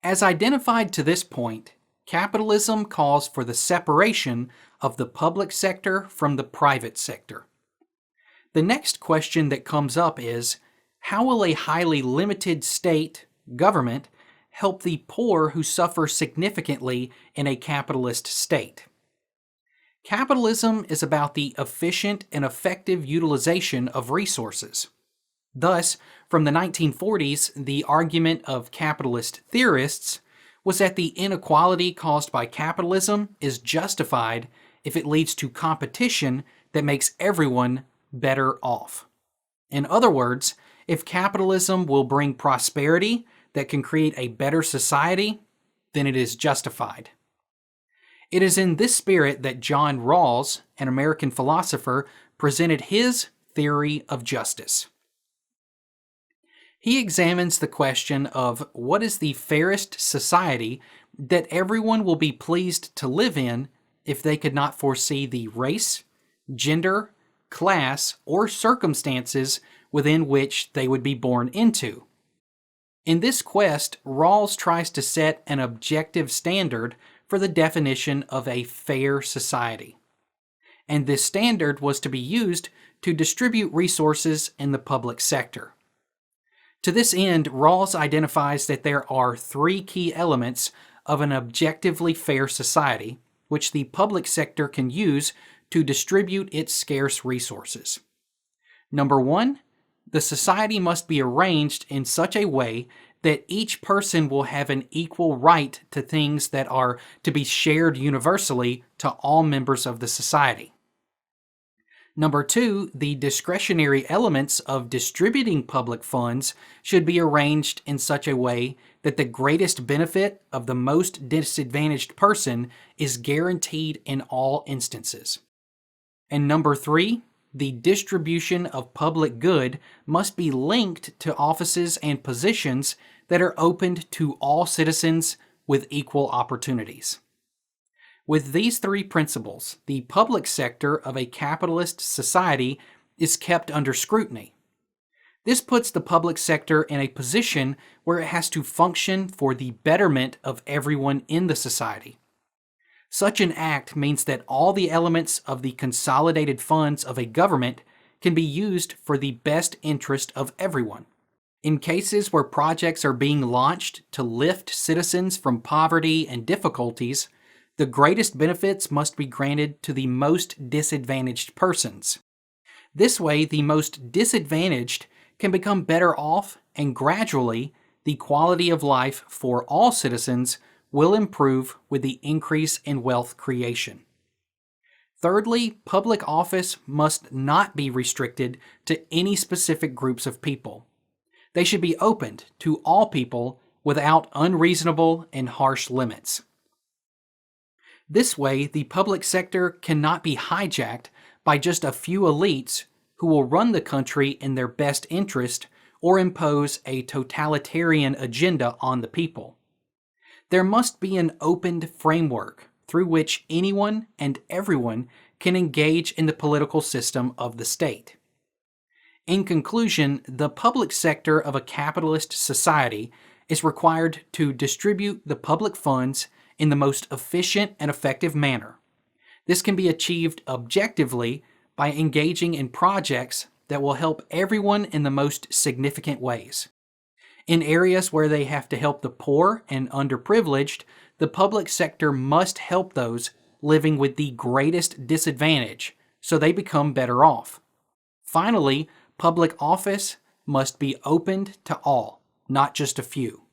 As identified to this point, capitalism calls for the separation of the public sector from the private sector. The next question that comes up is, how will a highly limited state, government, help the poor who suffer significantly in a capitalist state? Capitalism is about the efficient and effective utilization of resources. Thus, from the 1940s, the argument of capitalist theorists was that the inequality caused by capitalism is justified if it leads to competition that makes everyone better off. In other words, if capitalism will bring prosperity that can create a better society, then it is justified. It is in this spirit that John Rawls, an American philosopher, presented his theory of justice. He examines the question of what is the fairest society that everyone will be pleased to live in if they could not foresee the race, gender, class, or circumstances within which they would be born into. In this quest, Rawls tries to set an objective standard for the definition of a fair society. And this standard was to be used to distribute resources in the public sector. To this end, Rawls identifies that there are three key elements of an objectively fair society, which the public sector can use to distribute its scarce resources. Number one, the society must be arranged in such a way that each person will have an equal right to things that are to be shared universally to all members of the society. Number two, the discretionary elements of distributing public funds should be arranged in such a way that the greatest benefit of the most disadvantaged person is guaranteed in all instances. And number three, the distribution of public good must be linked to offices and positions that are opened to all citizens with equal opportunities. With these three principles, the public sector of a capitalist society is kept under scrutiny. This puts the public sector in a position where it has to function for the betterment of everyone in the society. Such an act means that all the elements of the consolidated funds of a government can be used for the best interest of everyone. In cases where projects are being launched to lift citizens from poverty and difficulties, the greatest benefits must be granted to the most disadvantaged persons. This way, the most disadvantaged can become better off, and gradually, the quality of life for all citizens will improve with the increase in wealth creation. Thirdly, public office must not be restricted to any specific groups of people. They should be opened to all people without unreasonable and harsh limits. This way, the public sector cannot be hijacked by just a few elites who will run the country in their best interest or impose a totalitarian agenda on the people. There must be an opened framework through which anyone and everyone can engage in the political system of the state. In conclusion, the public sector of a capitalist society is required to distribute the public funds in the most efficient and effective manner. This can be achieved objectively by engaging in projects that will help everyone in the most significant ways. In areas where they have to help the poor and underprivileged, the public sector must help those living with the greatest disadvantage so they become better off. Finally, public office must be opened to all, not just a few.